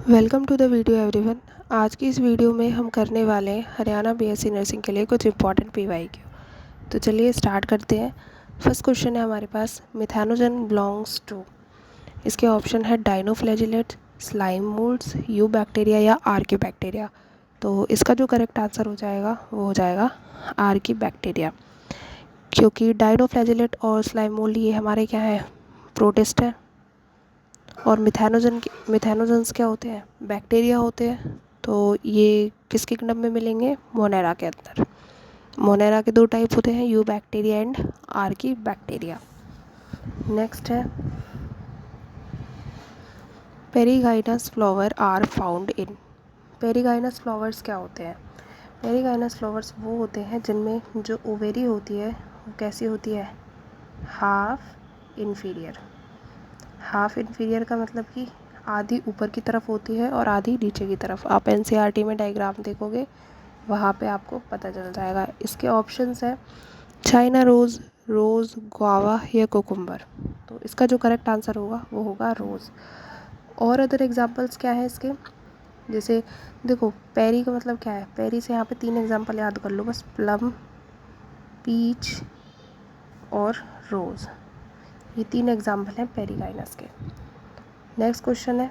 Welcome to the video everyone. आज की इस वीडियो में हम करने वाले हैं हरियाणा बीएससी नर्सिंग के लिए कुछ इंपॉर्टेंट पीवाईक्यू। तो चलिए स्टार्ट करते हैं। फर्स्ट क्वेश्चन है हमारे पास, मिथेनोजन बिलोंग्स टू। इसके ऑप्शन है डाइनोफ्लैजिलेट, स्लाइम मोल्ड्स, यू बैक्टीरिया या आर्की बैक्टीरिया। तो इसका जो करेक्ट आंसर हो जाएगा वो हो जाएगा आर्की बैक्टीरिया, क्योंकि डाइनोफ्लैजिलेट और स्लाइम मोल्ड ये हमारे क्या है, प्रोटिस्ट है। और मिथेनोजन्स क्या होते हैं, बैक्टीरिया होते हैं। तो ये किसके किंगडम में मिलेंगे, मोनेरा के अंदर। मोनेरा के दो टाइप होते हैं, eubacteria and archaebacteria. Next है, perigynous flower are found in. Perigynous flowers क्या होते हैं, पेरीगाइनस फ्लावर्स वो होते हैं जिनमें जो ओवेरी होती है वो कैसी होती है, हाफ इन्फीरियर। हाफ इन्फीरियर का मतलब कि आधी ऊपर की तरफ होती है और आधी नीचे की तरफ। आप एनसीईआरटी में डायग्राम देखोगे वहाँ पे आपको पता चल जाएगा। इसके ऑप्शंस है चाइना रोज़, रोज़, गुआवा या कोकुम्बर। तो इसका जो करेक्ट आंसर होगा वो होगा रोज़। और अदर एग्जांपल्स क्या है इसके, जैसे देखो पेरी का मतलब क्या है, पेरी से यहाँ पे 3 एग्जांपल याद कर लो बस, प्लम, पीच और रोज़। ये 3 एग्जांपल हैं पेरीगाइनस के। नेक्स्ट क्वेश्चन है,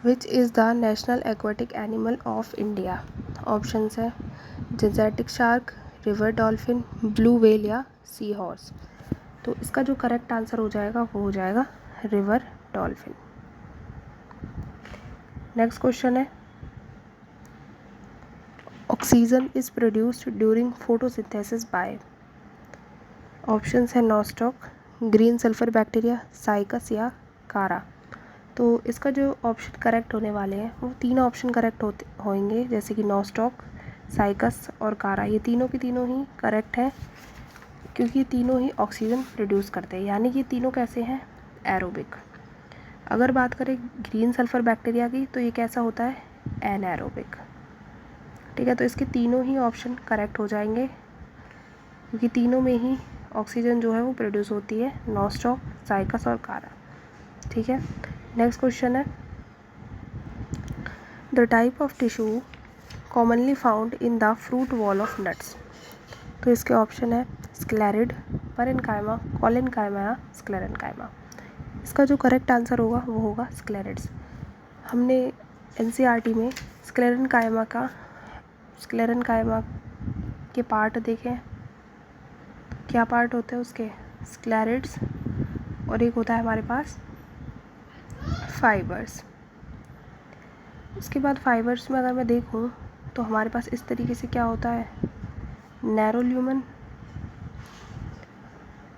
which is the national aquatic animal of India. Options है gangetic shark, river dolphin, blue whale या सी हॉर्स। तो इसका जो करेक्ट आंसर हो जाएगा वो हो जाएगा रिवर डॉल्फिन। नेक्स्ट क्वेश्चन है, oxygen is produced during photosynthesis by. Options है Nostoc, green sulphur bacteria, Cycas या कारा। तो इसका जो ऑप्शन करेक्ट होने वाले हैं वो तीनों ऑप्शन करेक्ट होंगे, जैसे कि नॉस्टॉक, साइकस और कारा। ये तीनों की तीनों ही करेक्ट है, क्योंकि तीनों ही ऑक्सीजन प्रोड्यूस करते हैं, यानी कि तीनों कैसे हैं, एरोबिक। अगर बात करें ग्रीन सल्फर बैक्टीरिया की तो ये कैसा होता है, एनएरोबिक। ठीक है, तो इसके तीनों ही ऑप्शन करेक्ट हो जाएंगे, क्योंकि तीनों में ही ऑक्सीजन जो है वो प्रोड्यूस होती है, नॉस्टॉक, साइकस और कारा। ठीक है, नेक्स्ट क्वेश्चन है, the type of tissue commonly found in the fruit wall of nuts. तो इसके ऑप्शन है स्क्लेरिड, पेरेन्काइमा, कॉलेन्काइमा या स्क्लेरेन्काइमा। इसका जो करेक्ट आंसर होगा वो होगा स्क्लेरिड्स। हमने एनसीईआरटी में स्क्लेरेन्काइमा के पार्ट देखे हैं। क्या पार्ट होते हैं उसके, स्क्लेरिड्स, और एक होता है हमारे पास फाइबर्स। उसके बाद फाइबर्स में अगर मैं देखूं तो हमारे पास इस तरीके से क्या होता है, नैरो ल्यूमन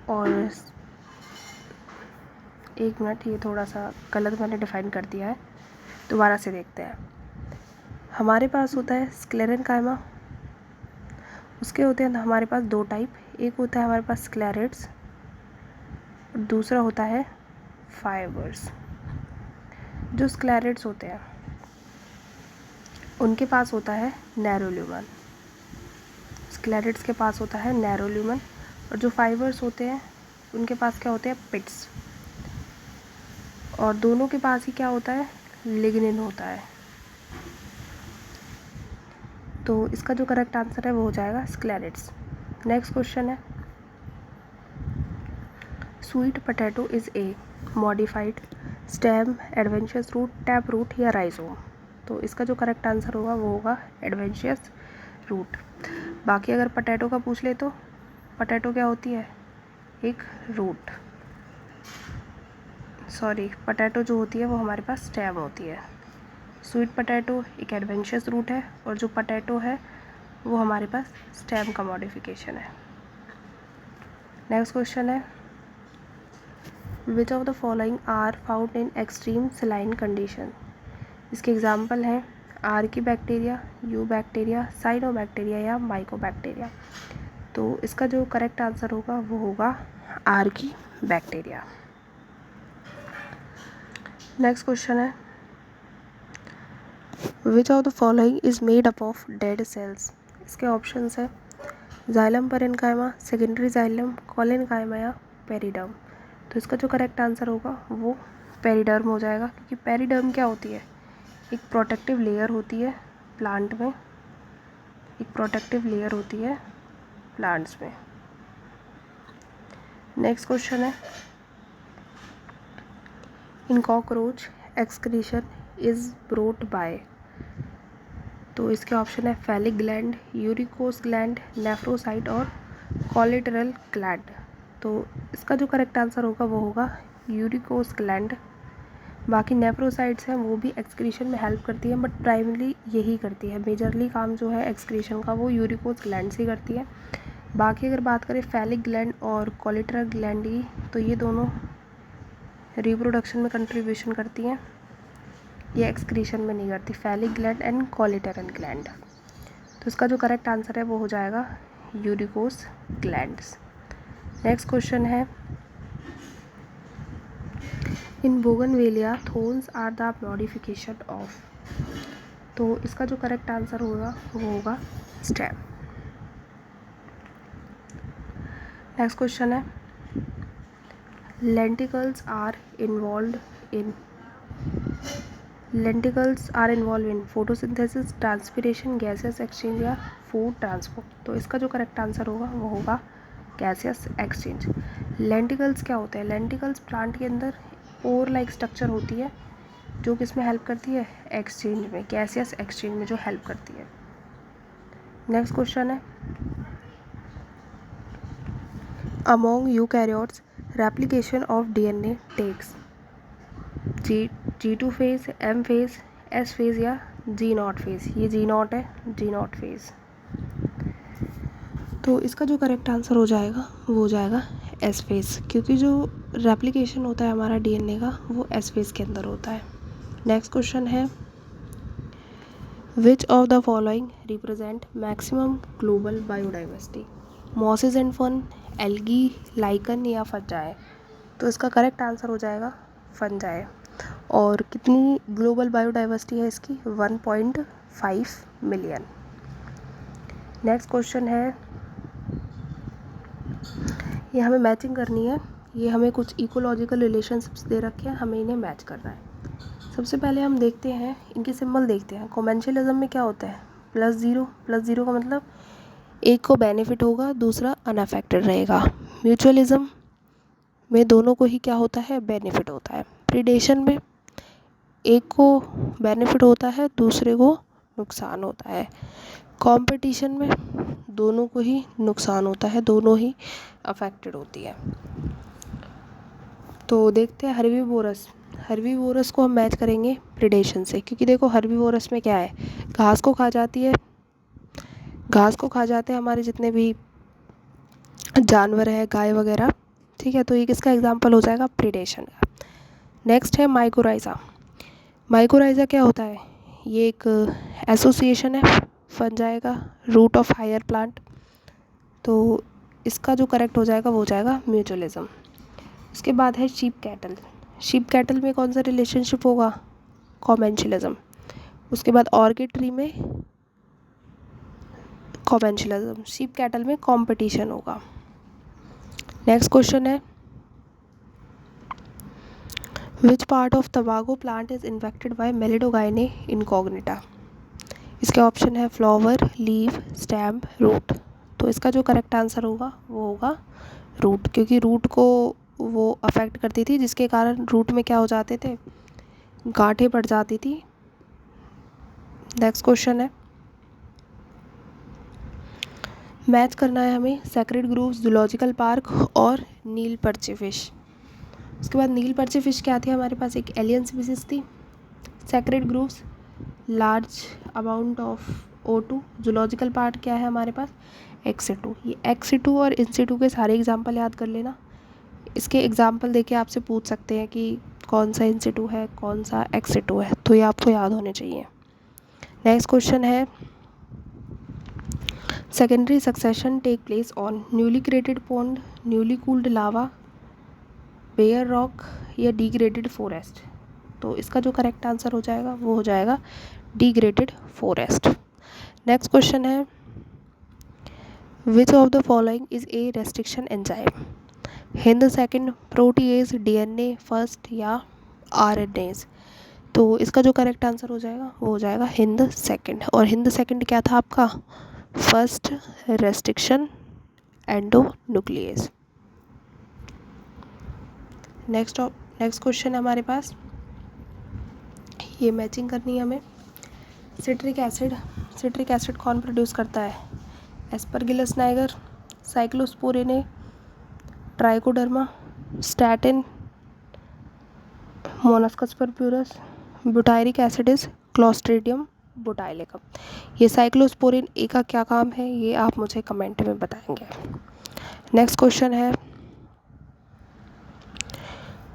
और एक मिनट, ये थोड़ा सा गलत मैंने डिफाइन कर दिया है, दोबारा से देखते हैं। हमारे पास होता है स्क्लेरेन्काइमा, उसके होते हैं हमारे पास दो टाइप, एक होता है हमारे पास स्क्लेरिड्स और दूसरा होता है फाइबर्स। जो स्क्लेरिड्स होते हैं उनके पास होता है नैरो ल्यूमन, स्क्लेरिड्स के पास होता है नैरो ल्यूमन, और जो फाइबर्स होते हैं उनके पास क्या होते हैं, पिट्स। और दोनों के पास ही क्या होता है, लिग्निन होता है। तो इसका जो करेक्ट आंसर है वो हो जाएगा स्क्लेरिड्स। नेक्स्ट क्वेश्चन है, sweet potato is a modified stem, adventitious root, tap root या राइजोम। तो इसका जो करेक्ट आंसर होगा वो होगा एडवेंशियस रूट। बाकी अगर पोटैटो का पूछ ले तो पोटैटो क्या होती है, एक रूट, सॉरी पोटैटो जो होती है वो हमारे पास स्टेम होती है। स्वीट पोटैटो एक एडवेंशियस रूट है और जो पोटैटो है वो हमारे पास स्टेम का मॉडिफिकेशन है। नेक्स्ट क्वेश्चन है, which of the following are found in extreme saline condition. इसके एग्जाम्पल हैं archaebacteria, eubacteria, cyanobacteria या माइकोबैक्टीरिया। तो इसका जो करेक्ट आंसर होगा वो होगा आर्की बैक्टीरिया। नेक्स्ट क्वेश्चन है, which of the following is made up of dead cells. इसके ऑप्शंस है जाइलम पेरेन्काइमा, सेकेंडरी जाइलम, कॉलेन्काइमा या पेरिडर्म। तो इसका जो करेक्ट आंसर होगा वो पेरिडर्म हो जाएगा, क्योंकि पेरिडर्म क्या होती है, एक प्रोटेक्टिव लेयर होती है प्लांट में, एक प्रोटेक्टिव लेयर होती है प्लांट्स में। नेक्स्ट क्वेश्चन है, in cockroach excretion is brought by, तो इसके ऑप्शन है phallic gland, uricose gland, nephrocyte और कोलेटरल ग्लैंड। तो इसका जो करेक्ट आंसर होगा वो होगा यूरिकोस ग्लैंड। बाकी नेफ्रोसाइट्स हैं वो भी एक्सक्रीशन में हेल्प करती है, बट प्राइमरी यही करती है, मेजरली काम जो है एक्सक्रीशन का वो यूरिकोस ग्लैंड से करती है। बाकी अगर बात करें फैलिक ग्लैंड और कोलेटरल ग्लैंड की, तो ये दोनों रिप्रोडक्शन में कंट्रीब्यूशन करती हैं, ये एक्सक्रीशन में नहीं करती, phallic gland and collateral gland. तो इसका जो करेक्ट आंसर है वो हो जाएगा यूरिकोस ग्लैंड्स। नेक्स्ट क्वेश्चन है, in bougainvillea thorns are the modification of, तो इसका जो करेक्ट आंसर होगा वो होगा स्टेम। नेक्स्ट क्वेश्चन है, lenticels are involve in photosynthesis, transpiration, gaseous exchange या फूड ट्रांसपोर्ट। तो इसका जो करेक्ट आंसर होगा वो होगा गैसियस एक्सचेंज। लेंटिकल्स क्या होते हैं, लेंटिकल्स प्लांट के अंदर ओर लाइक स्ट्रक्चर होती है जो किस में हेल्प करती है, एक्सचेंज में, गैसियस एक्सचेंज में जो हेल्प करती है। नेक्स्ट क्वेश्चन है, among eukaryotes replication of DNA takes G2 phase, M phase, S phase या G0 फेज। ये G0 है, G0 फेज। तो इसका जो करेक्ट आंसर हो जाएगा वो हो जाएगा S फेज, क्योंकि जो रेप्लिकेशन होता है हमारा डीएनए का वो S फेज के अंदर होता है। नेक्स्ट क्वेश्चन है, which of the following represent maximum global biodiversity, mosses and ferns, algae, lichen या फंजाई। तो इसका करेक्ट आंसर हो जाएगा फंजाई। और कितनी ग्लोबल बायोडाइवर्सिटी है इसकी, 1.5 मिलियन। नेक्स्ट क्वेश्चन है, ये हमें मैचिंग करनी है, ये हमें कुछ इकोलॉजिकल रिलेशनशिप्स दे रखे हैं, हमें इन्हें मैच करना है। सबसे पहले हम देखते हैं इनके सिंबल देखते हैं। कॉमेंशियलिज्म में क्या होता है, +0, +0 का मतलब एक को बेनिफिट होगा, दूसरा अनअफेक्टेड रहेगा। म्यूचुअलिज्म में दोनों को ही क्या होता है, बेनिफिट होता है। प्रीडेशन में एक को बेनिफिट होता है, दूसरे को नुकसान होता है। कंपटीशन में दोनों को ही नुकसान होता है, दोनों ही अफेक्टेड होती है। तो देखते हैं हर्बीवोरस को हम मैच करेंगे प्रीडेशन से, क्योंकि देखो हर्बीवोरस में क्या है, घास को खा जाती है, घास को खा जाते हैं हमारे जितने भी जानवर है, गाय वगैरह, ठीक है। तो ये किसका एग्जाम्पल हो जाएगा, प्रीडेशन का। नेक्स्ट है माइकोराइजा। माइकोराइजा क्या होता है, ये एक एसोसिएशन है फंजाई का, रूट ऑफ हायर प्लांट। तो इसका जो करेक्ट हो जाएगा वो हो जाएगा म्यूचुअलिज्म। इसके बाद है शीप कैटल। शीप कैटल में कौन सा रिलेशनशिप होगा, कॉमेंशियलिज्म। उसके बाद ऑर्किड ट्री में कॉमेंशियलिज्म, शीप कैटल में कंपटीशन होगा। नेक्स्ट क्वेश्चन है, विच पार्ट ऑफ तंबाकू plant is infected by Meloidogyne incognita. इसके ऑप्शन है फ्लावर, लीव, स्टेम, रूट। तो इसका जो करेक्ट आंसर होगा वो होगा रूट, क्योंकि रूट को वो अफेक्ट करती थी, जिसके कारण रूट में क्या हो जाते थे, गांठें पड़ जाती थी। नेक्स्ट क्वेश्चन है, मैच करना है हमें सेक्रेड ग्रूव्स, जूलॉजिकल पार्क और नील पर्चे फिश। उसके बाद नील पर्चे फिश क्या थी, हमारे पास एक एलियन स्पीसीज थी। Sacred grooves, large amount of O2। Zoological part क्या है हमारे पास, एक्सिटू। ये एक्सिटू और इंसिटू के सारे एग्जाम्पल याद कर लेना। इसके एग्जाम्पल देके आपसे पूछ सकते हैं कि कौन सा इंसिटू है, कौन सा एक्सिटू है, तो ये आपको याद होने चाहिए। नेक्स्ट क्वेश्चन है, secondary succession take place on newly created pond, newly cooled lava, bare rock या डिग्रेडेड फॉरेस्ट। तो इसका जो करेक्ट आंसर हो जाएगा वो हो जाएगा डिग्रेडेड फॉरेस्ट। नेक्स्ट क्वेश्चन है, which of the following is a restriction enzyme, Hind second, protease, DNA first या RNAs। तो इसका जो करेक्ट आंसर हो जाएगा वो हो जाएगा हिंद सेकंड। और हिंद सेकंड क्या था आपका? First restriction endonuclease. Next question है हमारे पास, ये मैचिंग करनी है हमें। सिट्रिक एसिड कौन प्रोड्यूस करता है? Aspergillus niger, cyclosporin A, Trichoderma, statin, Monascus purpureus, butyric acid is Clostridium butylicum. ये साइक्लोस्पोरिन ए का क्या काम है ये आप मुझे कमेंट में बताएंगे। नेक्स्ट क्वेश्चन है,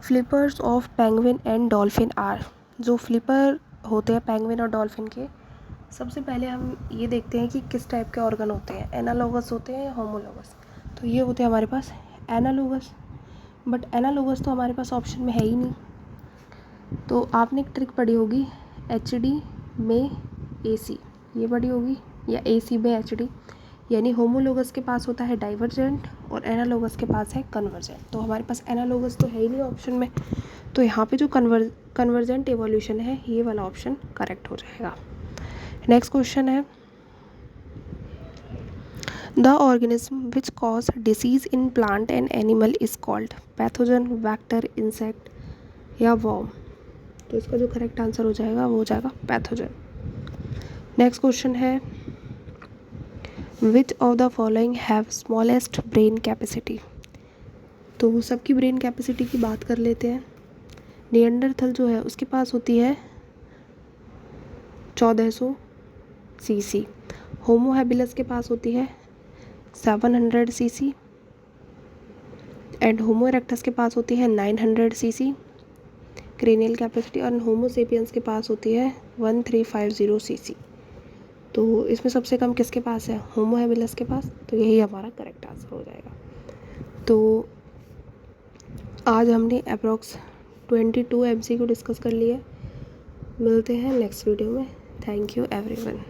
flippers of penguin and dolphin are. जो फ्लिपर होते हैं पेंगुइन और डॉल्फिन के, सबसे पहले हम ये देखते हैं कि किस टाइप के ऑर्गन होते हैं, एनालोगस होते हैं या होमोलोगस। तो ये होते हैं हमारे पास एनालोगस, बट एनालोगस तो हमारे पास ऑप्शन में है ही नहीं। तो आपने एक ट्रिक पढ़ी होगी, HD में AC, ये पढ़ी होगी, या AC में HD, यानी होमोलोगस के पास होता है डाइवर्जेंट और एनालोगस के पास है कन्वर्जेंट। तो हमारे पास एनालोगस तो है ही नहीं ऑप्शन में, तो यहाँ पे जो कन्वर्जेंट एवोल्यूशन है ये वाला ऑप्शन करेक्ट हो जाएगा। नेक्स्ट क्वेश्चन है, the organism which cause disease in plant and animal is called pathogen, vector, insect या वॉर्म। तो इसका जो करेक्ट आंसर हो जाएगा वो हो जाएगा पैथोजन। नेक्स्ट क्वेश्चन है, which of the following have smallest brain capacity. तो सबकी ब्रेन कैपेसिटी की बात कर लेते हैं। निएंडरथल जो है उसके पास होती है 1400 cc, होमो हैबिलस के पास होती है 700 cc एंड होमो इरेक्टस के पास होती है 900 cc क्रेनियल कैपेसिटी, और होमो सेपियंस के पास होती है 1350 cc। तो इसमें सबसे कम किसके पास है? होमो हैबिलस के पास। तो यही हमारा करेक्ट आंसर हो जाएगा। तो आज हमने अप्रॉक्स 22 MCQ डिस्कस कर लिए। मिलते हैं नेक्स्ट वीडियो में। Thank you everyone.